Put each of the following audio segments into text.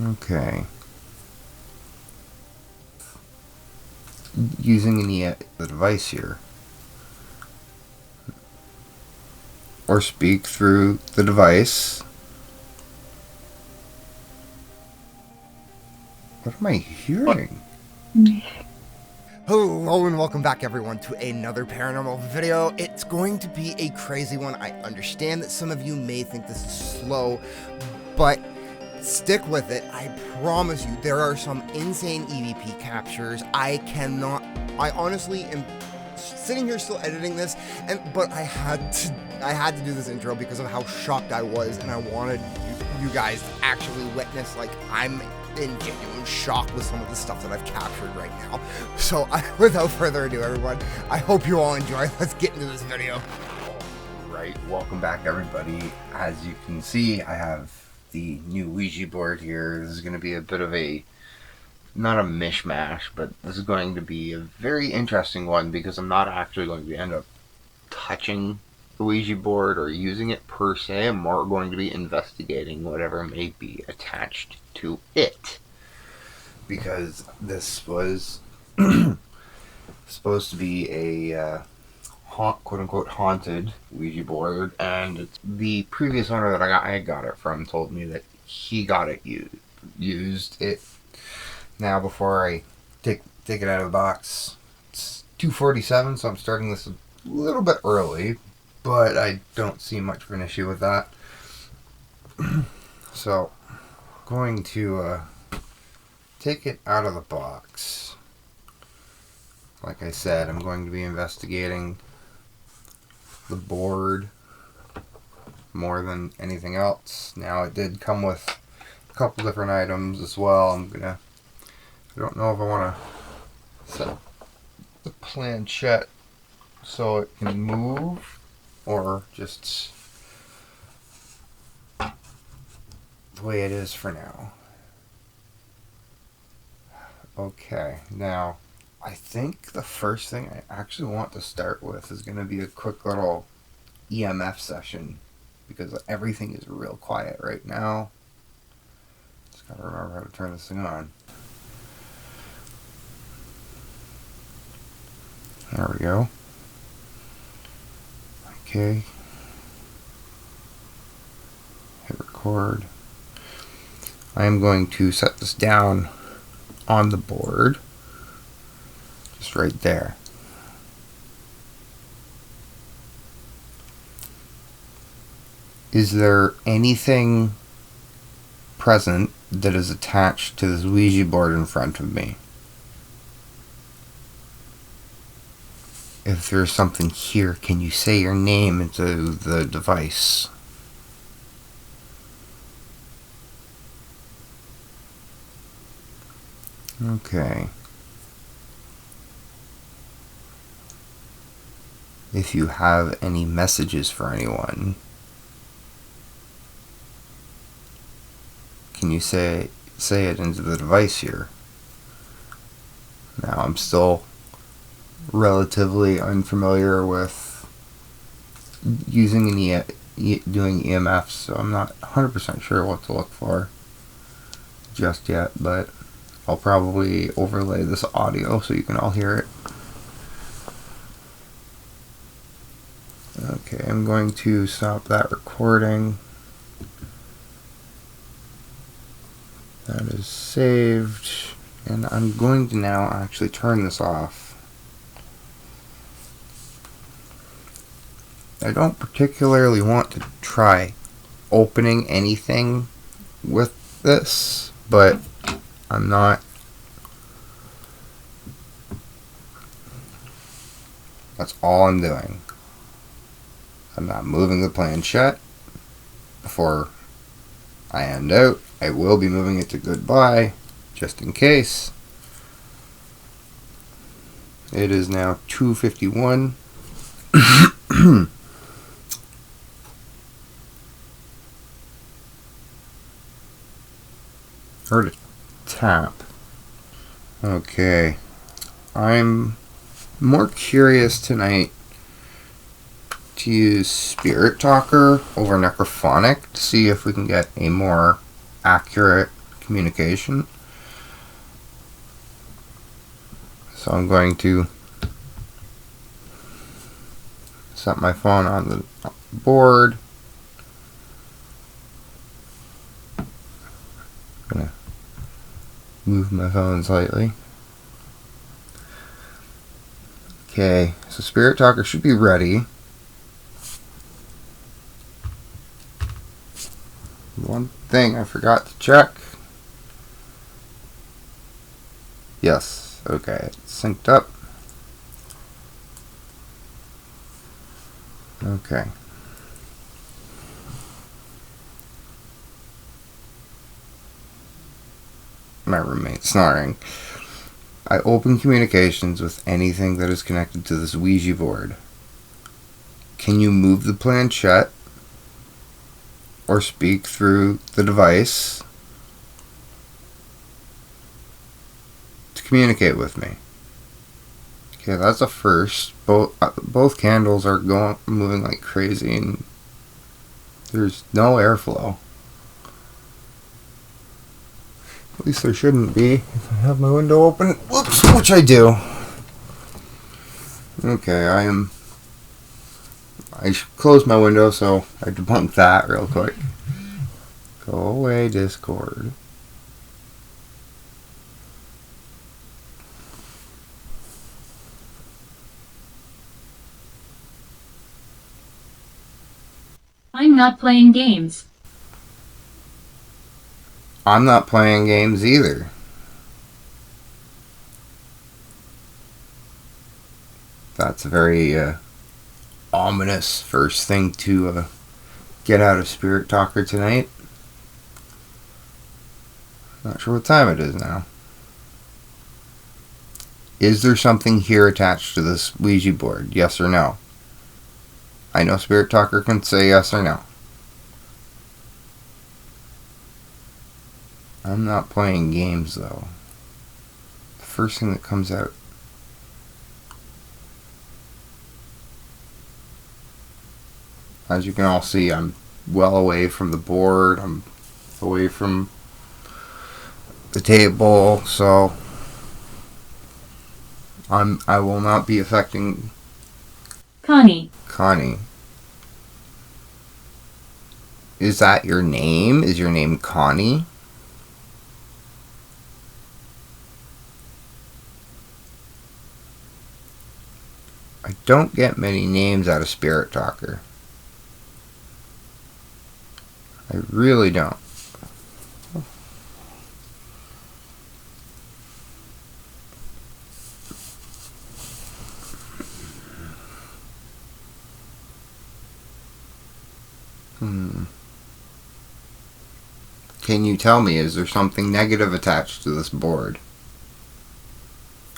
Okay. Using the device here. Or speak through the device. What am I hearing? Hello and welcome back everyone to another paranormal video. It's going to be a crazy one. I understand that some of you may think this is slow, but stick with it. I promise you there are some insane EVP captures. I honestly am sitting here still editing this, but I had to do this intro because of how shocked I was, and I wanted you guys to actually witness, like, I'm in genuine shock with some of the stuff that I've captured right now. So without further ado, everyone, I hope you all enjoy. Let's get into this video. Right, welcome back everybody. As you can see, I have the new Ouija board here. This is going to be a bit of not a mishmash, but this is going to be a very interesting one because I'm not actually going to end up touching the Ouija board or using it per se. I'm more going to be investigating whatever may be attached to it, because this was supposed to be a quote-unquote haunted Ouija board, and the previous owner that I got it from told me that he got it used it. Now, before I take it out of the box, it's 2:47, so I'm starting this a little bit early, but I don't see much of an issue with that. So, going to take it out of the box. Like I said, I'm going to be investigating the board more than anything else. Now, it did come with a couple different items as well. I don't know if I want to set the planchette so it can move, or just the way it is for now. Okay, now I think the first thing I actually want to start with is going to be a quick little EMF session, because everything is real quiet right now. Just gotta remember how to turn this thing on. There we go. Okay. Hit record. I am going to set this down on the board. Just right there. Is there anything present that is attached to this Ouija board in front of me? If there's something here, can you say your name into the device? Okay. If you have any messages for anyone, can you say it into the device here? Now, I'm still relatively unfamiliar with using doing EMFs, so I'm not 100% sure what to look for just yet, but I'll probably overlay this audio so you can all hear it. Okay, I'm going to stop that recording. That is saved, and I'm going to now actually turn this off. I don't particularly want to try opening anything with this, but I'm not. That's all I'm doing. I'm not moving the planchette before I end out. I will be moving it to goodbye, just in case. It is now 2:51. Heard a tap. Okay. I'm more curious tonight to use Spirit Talker over Necrophonic to see if we can get a more accurate communication. So I'm going to set my phone on the board. I'm going to move my phone slightly. Okay, so Spirit Talker should be ready. One thing I forgot to check. Yes, okay, it's synced up. Okay. My roommate snoring. I open communications with anything that is connected to this Ouija board. Can you move the planchette or speak through the device to communicate with me? Okay, that's a first. Both candles are moving like crazy, and there's no airflow. At least there shouldn't be if I have my window open. Whoops, which I do. Okay, I closed my window, so I debunked that real quick. Go away, Discord. I'm not playing games. I'm not playing games either. That's a very ominous first thing to get out of Spirit Talker tonight. Not sure what time it is now. Is there something here attached to this Ouija board? Yes or no? I know Spirit Talker can say yes or no. I'm not playing games though. The first thing that comes out. As you can all see, I'm well away from the board. I'm away from the table, so I will not be affecting Connie. Connie. Is that your name? Is your name Connie? I don't get many names out of Spirit Talker. I really don't. Can you tell me, is there something negative attached to this board?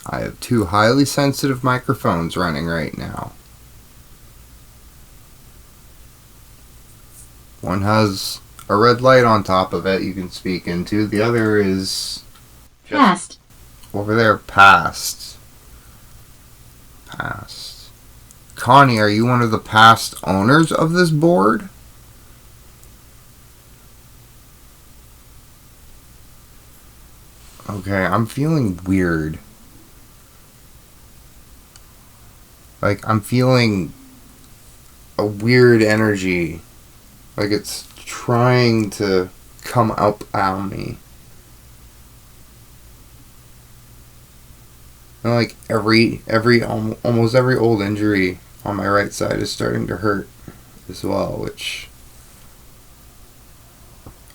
I have two highly sensitive microphones running right now. One has a red light on top of it you can speak into. The other is Past. over there, past. Past. Connie, are you one of the past owners of this board? Okay, I'm feeling weird. Like, I'm feeling a weird energy. Like, it's trying to come up on me. And like, almost every old injury on my right side is starting to hurt as well, which...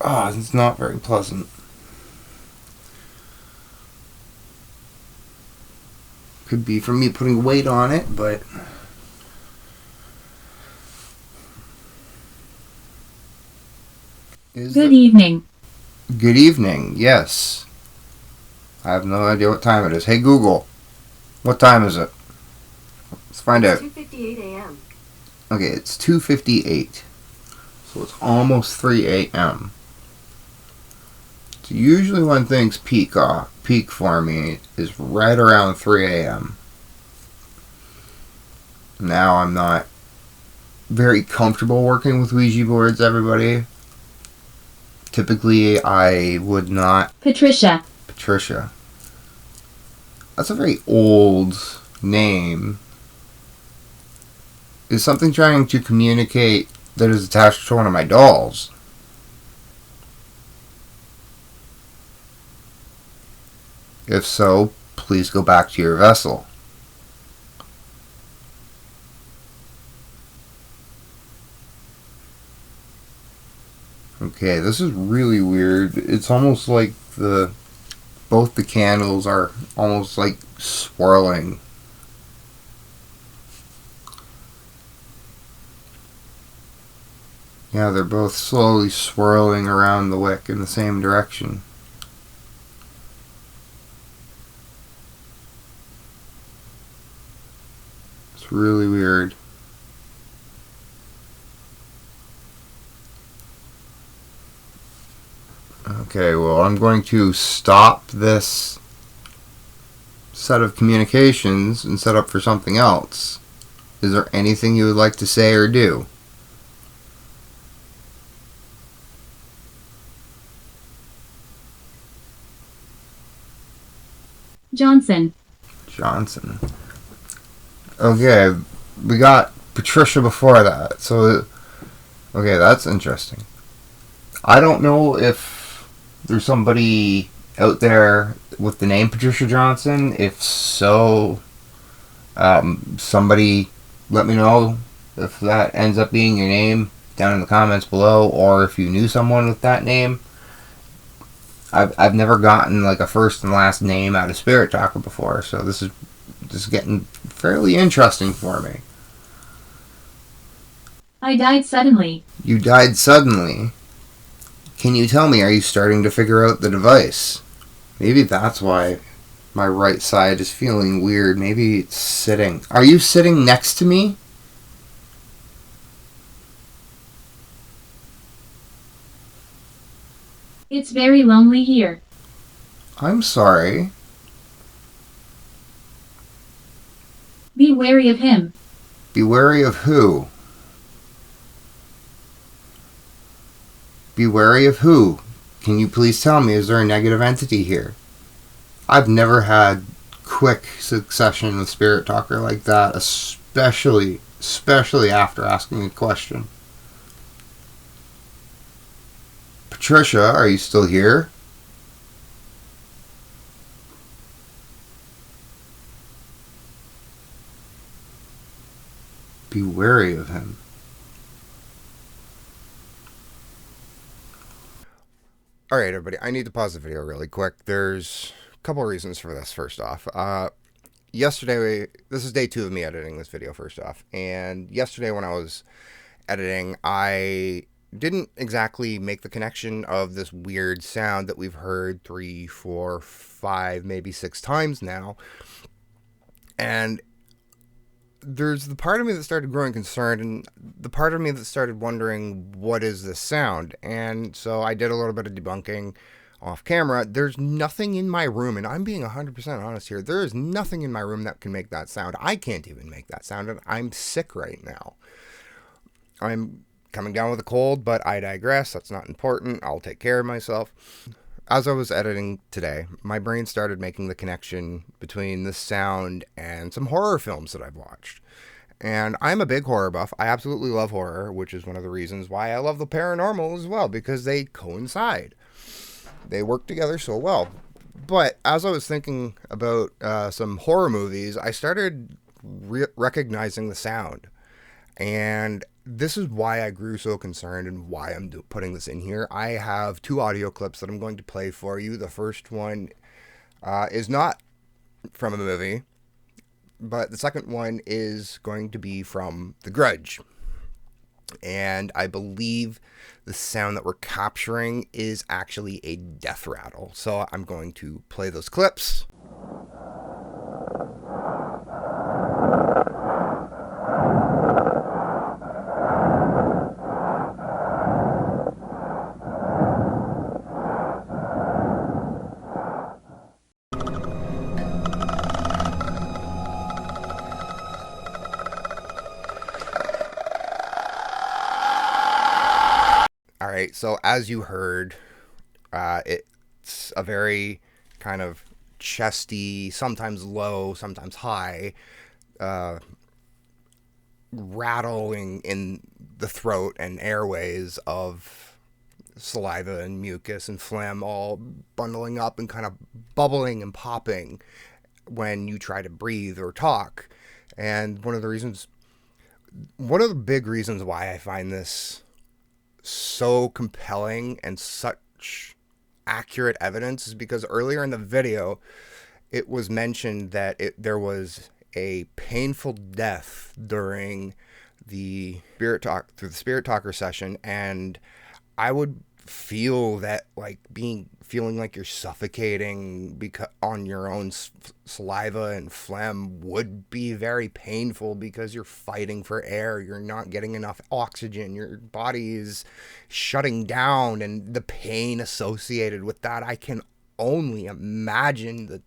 it's not very pleasant. Could be from me putting weight on it, but... Good evening. Good evening, yes. I have no idea what time it is. Hey Google, what time is it? Let's find out. 2:58 a.m. Okay, it's 2:58. So it's almost 3 a.m. So usually when things peak for me is right around 3 a.m. Now I'm not very comfortable working with Ouija boards, everybody. Typically, I would not. Patricia. Patricia. That's a very old name. Is something trying to communicate that is attached to one of my dolls? If so, please go back to your vessel. Okay, this is really weird. It's almost like both the candles are almost like swirling. Yeah, they're both slowly swirling around the wick in the same direction. It's really weird. Okay, well, I'm going to stop this set of communications and set up for something else. Is there anything you would like to say or do? Johnson. Johnson. Okay, we got Patricia before that, so okay, that's interesting. I don't know if there's somebody out there with the name Patricia Johnson. If so, somebody let me know if that ends up being your name down in the comments below, or if you knew someone with that name. I've never gotten like a first and last name out of Spirit Talker before, so this is just getting fairly interesting for me. I died suddenly. You died suddenly. Can you tell me, are you starting to figure out the device? Maybe that's why my right side is feeling weird. Maybe it's sitting. Are you sitting next to me? It's very lonely here. I'm sorry. Be wary of him. Be wary of who? Be wary of who? Can you please tell me, is there a negative entity here? I've never had quick succession with Spirit Talker like that, especially after asking a question. Patricia, are you still here? Be wary of him. Alright, everybody, I need to pause the video really quick. There's a couple of reasons for this, first off. Yesterday, this is day 2 of me editing this video, first off. And yesterday when I was editing, I didn't exactly make the connection of this weird sound that we've heard 3, 4, 5, maybe 6 times now. And there's the part of me that started growing concerned, and the part of me that started wondering, what is this sound? And so I did a little bit of debunking off camera. There's nothing in my room, and I'm being 100% honest here, there is nothing in my room that can make that sound. I can't even make that sound, and I'm sick right now. I'm coming down with a cold, but I digress. That's not important. I'll take care of myself. As I was editing today, my brain started making the connection between this sound and some horror films that I've watched. And I'm a big horror buff. I absolutely love horror, which is one of the reasons why I love the paranormal as well, because they coincide. They work together so well. But as I was thinking about some horror movies, I started recognizing the sound. And this is why I grew so concerned and why I'm putting this in here. I have 2 audio clips that I'm going to play for you. The first one is not from a movie, but the second one is going to be from The Grudge. And I believe the sound that we're capturing is actually a death rattle. So I'm going to play those clips. All right, so as you heard, it's a very kind of chesty, sometimes low, sometimes high, rattling in the throat and airways of saliva and mucus and phlegm all bundling up and kind of bubbling and popping when you try to breathe or talk. And one of the big reasons why I find this so compelling and such accurate evidence is because earlier in the video it was mentioned that there was a painful death during the spirit talker session, and I would feel that like feeling like you're suffocating because on your own saliva and phlegm would be very painful because you're fighting for air, you're not getting enough oxygen, your body is shutting down, and the pain associated with that, I can only imagine that.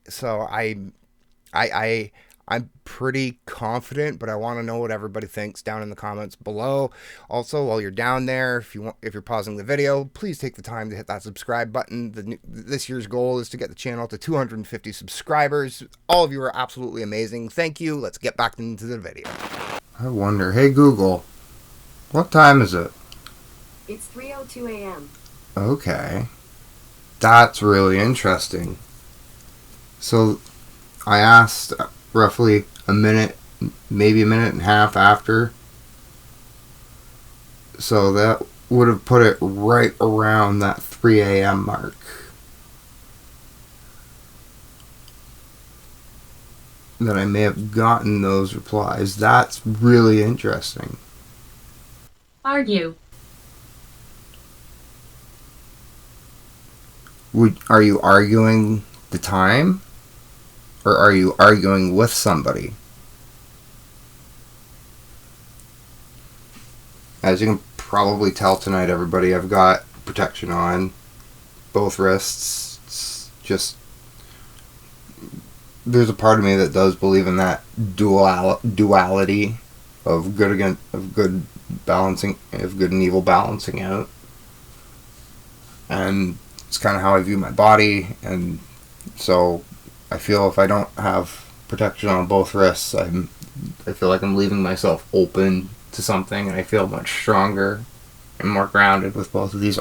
So I'm pretty confident, but I want to know what everybody thinks down in the comments below. Also, while you're down there, if you're pausing the video, please take the time to hit that subscribe button. This year's goal is to get the channel to 250 subscribers. All of you are absolutely amazing. Thank you. Let's get back into the video. I wonder, hey Google, what time is it? It's 3:02 a.m. Okay. That's really interesting. So I asked roughly a minute, maybe a minute and a half after. So that would have put it right around that 3 a.m. mark. That I may have gotten those replies. That's really interesting. Argue. Are you arguing the time? Or are you arguing with somebody? As you can probably tell tonight, everybody, I've got protection on both wrists. It's just, there's a part of me that does believe in that duality of good and evil balancing out. And it's kind of how I view my body, and so I feel if I don't have protection on both wrists, I feel like I'm leaving myself open to something, and I feel much stronger and more grounded with both of these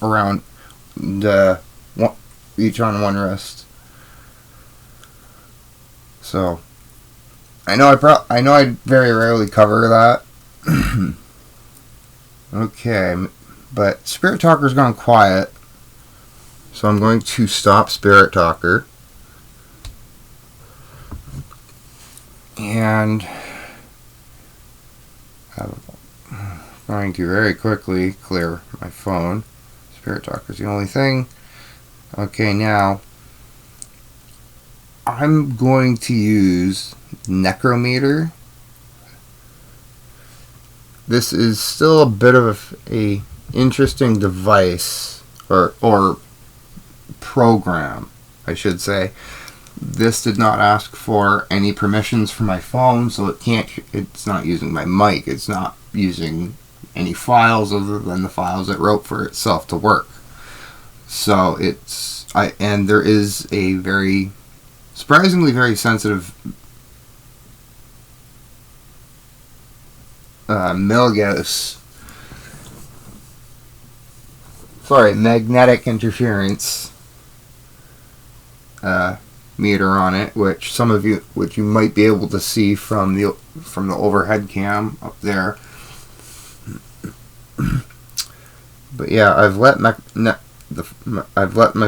around each on one wrist. So I know I very rarely cover that. Okay, but Spirit Talker's gone quiet, so I'm going to stop Spirit Talker. And I'm going to very quickly clear my phone. Spirit Talker is the only thing. Okay, now I'm going to use Necrometer. This is still a bit of a interesting device, or program, I should say. This did not ask for any permissions for my phone, so it's not using my mic, it's not using any files other than the files it wrote for itself to work. So and there is a surprisingly very sensitive magnetic interference meter on it, which you might be able to see from the overhead cam up there. But yeah, I've let my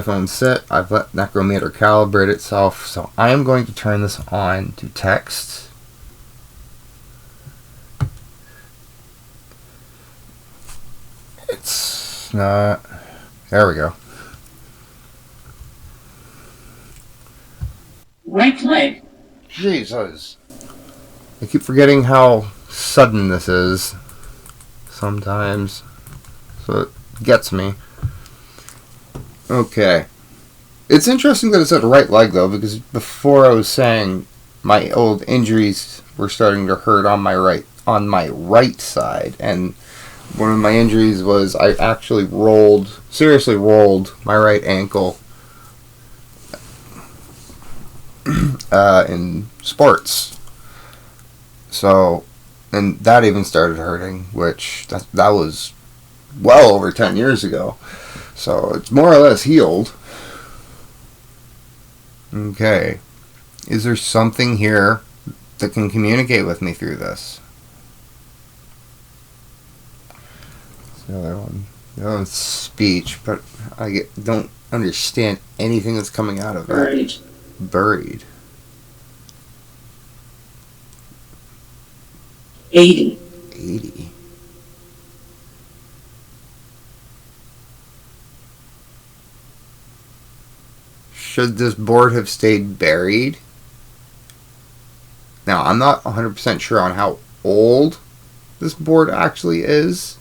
phone sit. I've let Necrometer calibrate itself. So I am going to turn this on to text. It's not. There we go. Right leg. Jesus. I keep forgetting how sudden this is sometimes. So it gets me. Okay. It's interesting that it said right leg, though, because before I was saying my old injuries were starting to hurt on my right side, and one of my injuries was I actually seriously rolled my right ankle in sports. So, and that even started hurting, which that was well over 10 years ago. So it's more or less healed. Okay. Is there something here that can communicate with me through this? The other one. The other one's speech, but don't understand anything that's coming out of it. Buried. Buried. 80. 80. Should this board have stayed buried? Now, I'm not 100% sure on how old this board actually is.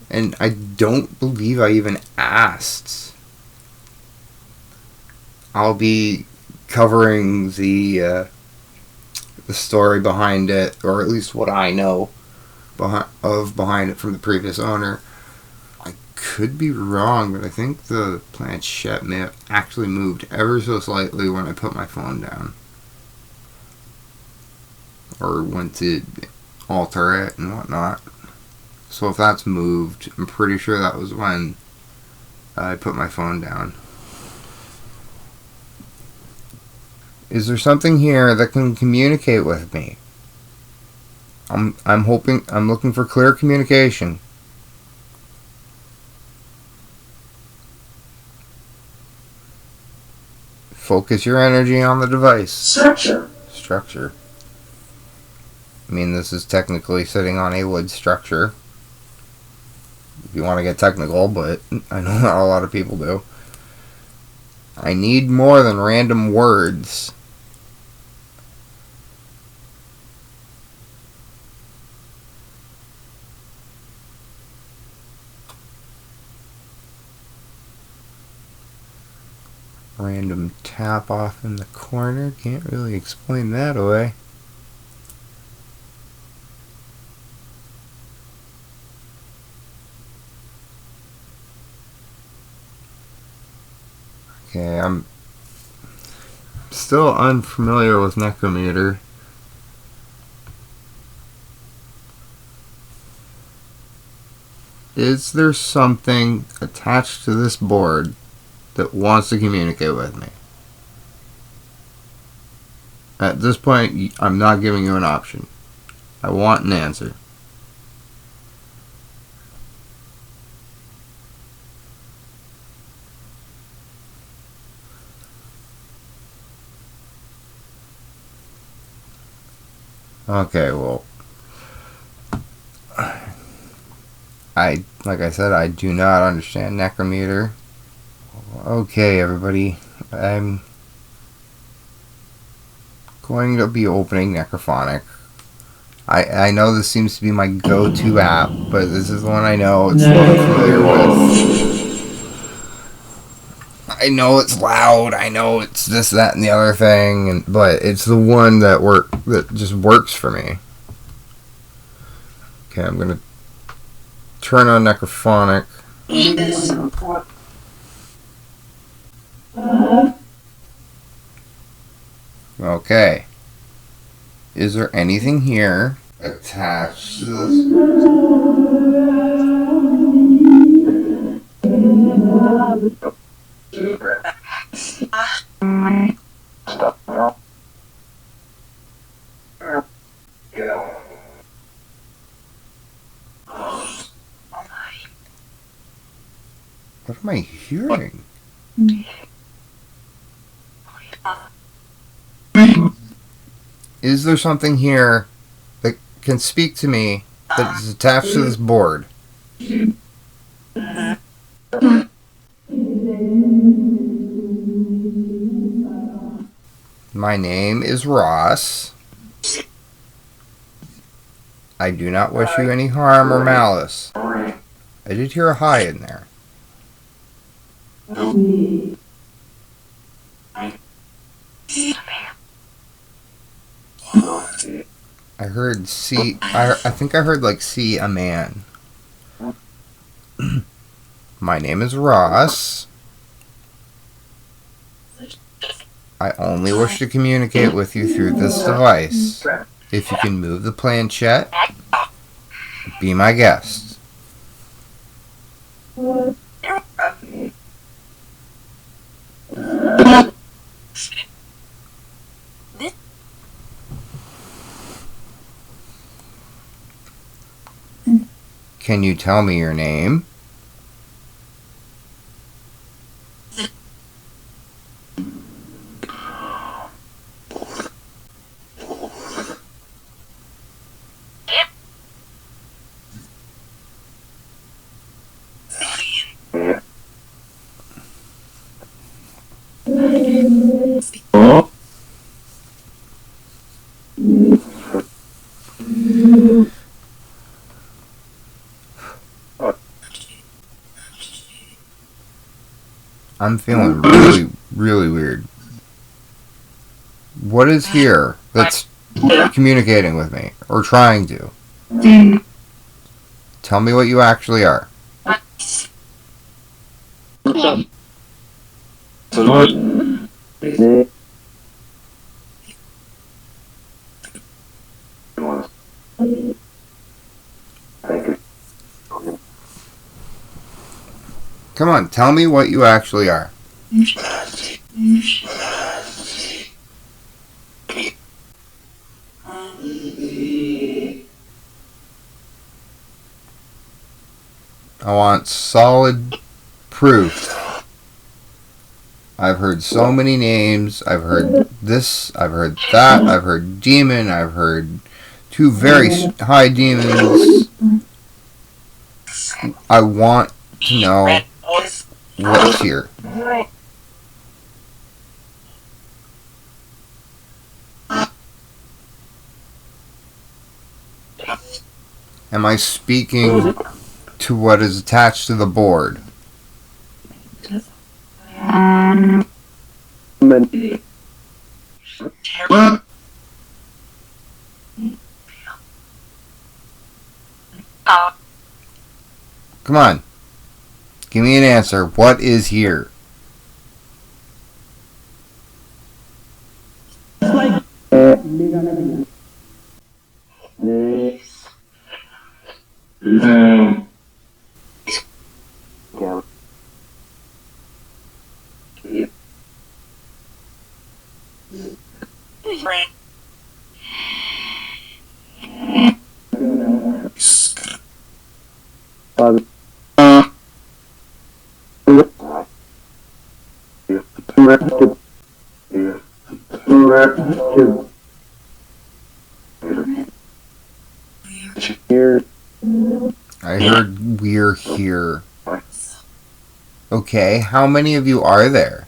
And I don't believe I even asked. I'll be covering the story behind it, or at least what I know behind it from the previous owner. I could be wrong, but I think the planchette may have actually moved ever so slightly when I put my phone down. Or went to alter it and whatnot. So if that's moved, I'm pretty sure that was when I put my phone down. Is there something here that can communicate with me? I'm looking for clear communication. Focus your energy on the device. Structure. I mean, this is technically sitting on a wood structure. If you want to get technical, but I know not a lot of people do. I need more than random words. Random tap off in the corner. Can't really explain that away. Okay, I'm still unfamiliar with necrometer. Is there something attached to this board that wants to communicate with me? At this point, I'm not giving you an option. I want an answer. Okay, well, like I said, I do not understand necrometer. Okay, everybody, I'm going to be opening Necrophonic. I know this seems to be my go-to app, but this is the one I know. It's the one I'm familiar with. I know it's loud. I know it's this, that, and the other thing, but it's the one that just works for me. Okay, I'm gonna turn on Necrophonic. Okay. Is there anything here attached to this? What am I hearing? Is there something here that can speak to me that is attached to this board? My name is Ross. I do not wish you any harm or malice. I did hear a hi in there. I heard see. I think I heard like see a man. My name is Ross. I only wish to communicate with you through this device. If you can move the planchette, be my guest. Can you tell me your name? I'm feeling really, really weird. What is here that's communicating with me, or trying to? Tell me what you actually are. Come on, tell me what you actually are. I want solid proof. I've heard so many names. I've heard this. I've heard that. I've heard demon. I've heard two very high demons. I want to know what's here. Am I speaking to what is attached to the board? Come on. Give me an answer. What is here? I heard we're here. Okay, how many of you are there?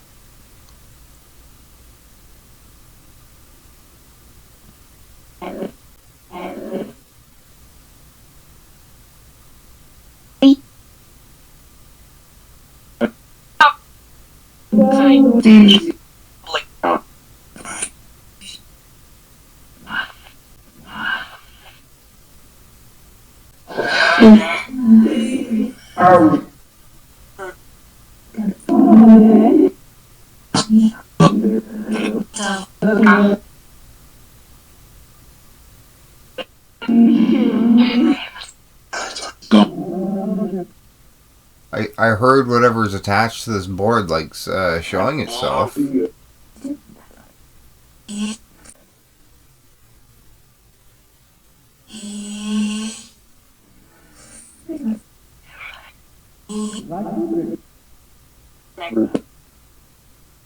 I heard whatever's attached to this board likes showing itself.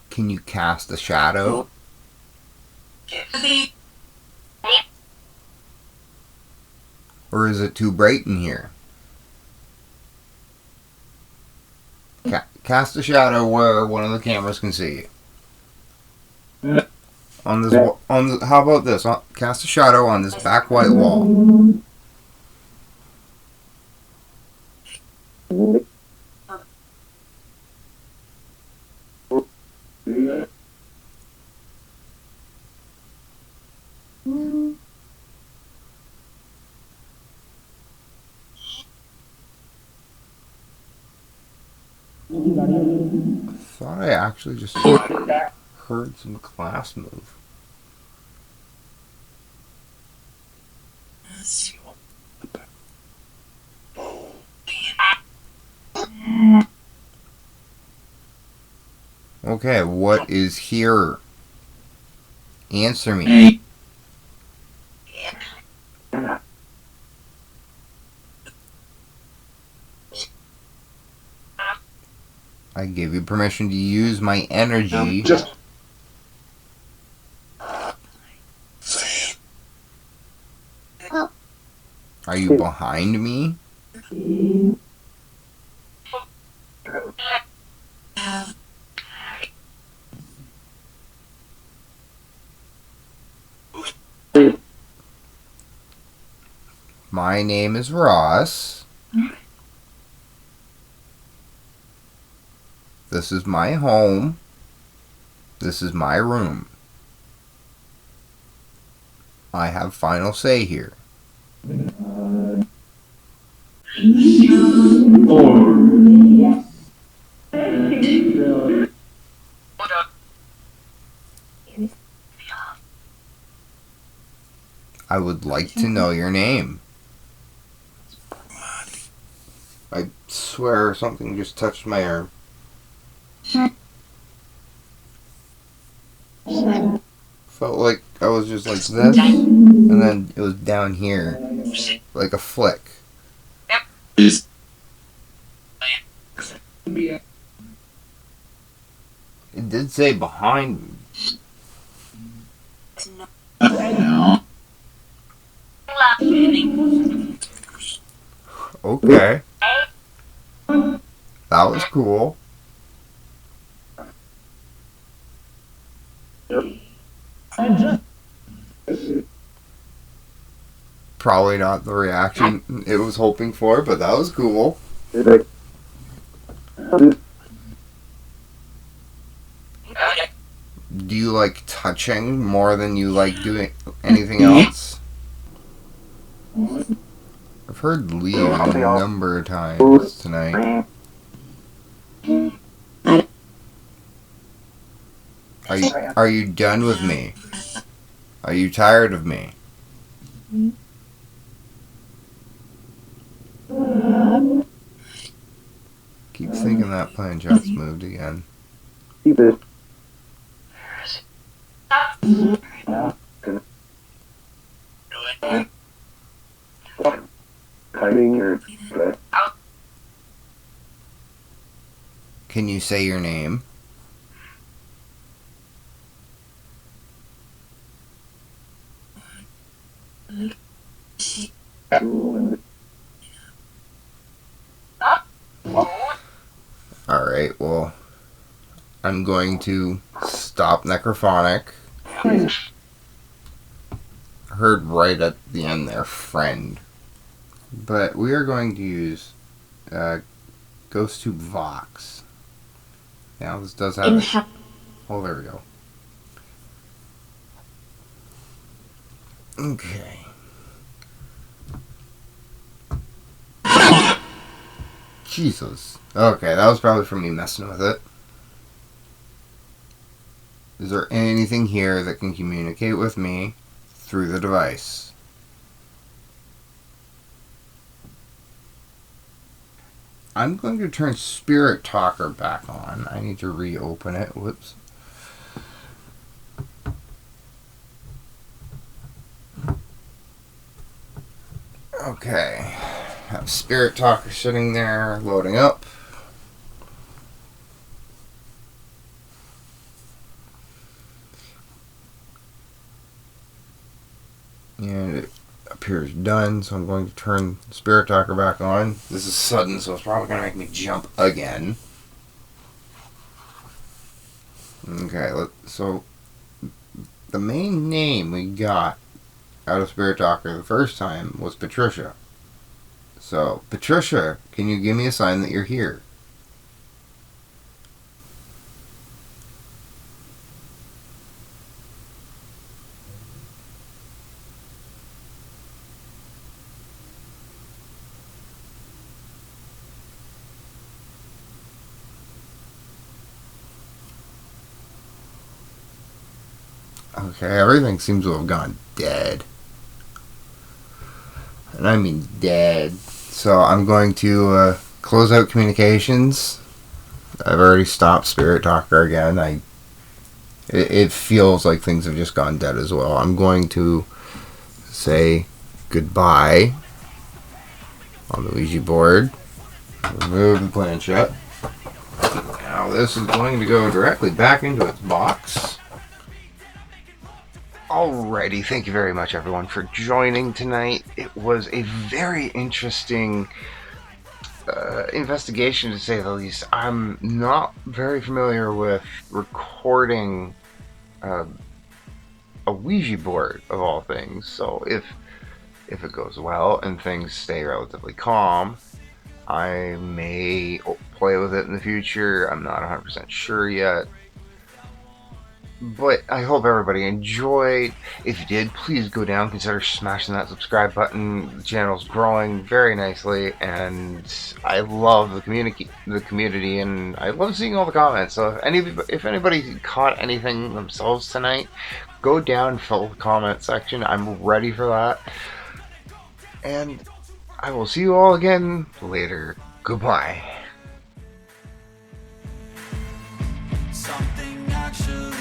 Can you cast a shadow? Or is it too bright in here? Cast a shadow where one of the cameras can see you. On this, how about this? Cast a shadow on this back white wall. Thought I actually just heard some glass move. Okay, what is here? Answer me. I gave you permission to use my energy. Are you behind me? My name is Ross. This is my home. This is my room. I have final say here. I would like to know your name. I swear something just touched my arm. Felt like I was just like this, and then it was down here, like a flick. It did say behind me. Okay. That was cool. Probably not the reaction it was hoping for, but that was cool. Do you like touching more than you like doing anything else? I've heard leave a number of times tonight. Are you done with me? Are you tired of me? Keep thinking that planchot's moved again. Can you say your name? Alright, well, I'm going to stop necrophonic. Heard right at the end there, friend. But we are going to use Ghost Tube Vox. Now this does have it. Oh, there we go. Okay. Jesus. Okay, that was probably from me messing with it. Is there anything here that can communicate with me through the device? I'm going to turn Spirit Talker back on. I need to reopen it. Whoops. Okay. Have Spirit Talker sitting there, loading up. And it appears done, so I'm going to turn Spirit Talker back on. This is sudden, so it's probably going to make me jump again. Okay, so the main name we got out of Spirit Talker the first time was Patricia. So, Patricia, can you give me a sign that you're here? Okay, everything seems to have gone dead. And I mean dead. So I'm going to close out communications. I've already stopped Spirit Talker again. It feels like things have just gone dead as well. I'm going to say goodbye on the Ouija board. Remove the planchette. Now this is going to go directly back into its box. Alrighty, thank you very much everyone for joining tonight. It was a very interesting investigation to say the least. I'm not very familiar with recording a Ouija board of all things, so if it goes well and things stay relatively calm, I may play with it in the future. I'm not 100% sure yet. But I hope everybody enjoyed. If you did, please go down, consider smashing that subscribe button. The channel's growing very nicely, and I love the community, and I love seeing all the comments. So if anybody caught anything themselves tonight, go down, fill the comment section. I'm ready for that. And I will see you all again later. Goodbye. Something actually